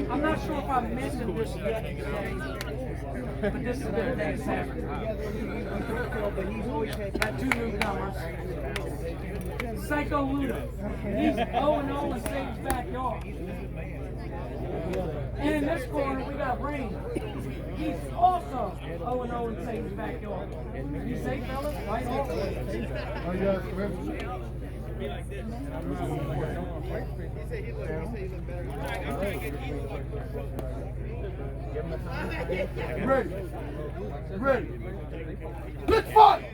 I'm not sure if I'm missing this yet today, but this is their day Saturday. Got two newcomers. Psycho Luda. He's 0-0 in Satan's backyard. And in this corner, we got Rain. He's also 0-0 in Satan's backyard. You say, fellas? Right off. Ready. Ready. Let's fight!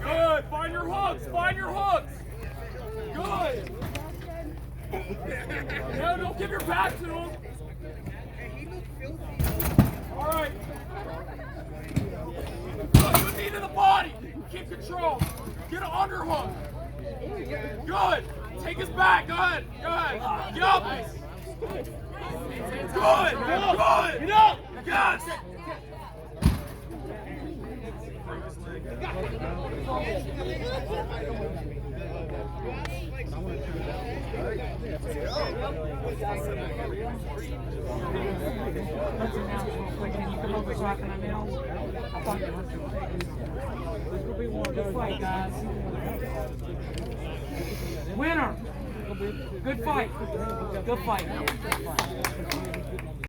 Good. Find your hooks. Find your hooks. Good. No, don't give your back to him. All right. Good knee to the body. Keep control. Get an underhook. Good. Take his back. Good. Good. Get up. Good. Good. Get up. Yes. Let's announce real quick. Can you come over so I can announce? I thought you were doing it. Good fight, guys. Winner. Good fight. Good fight.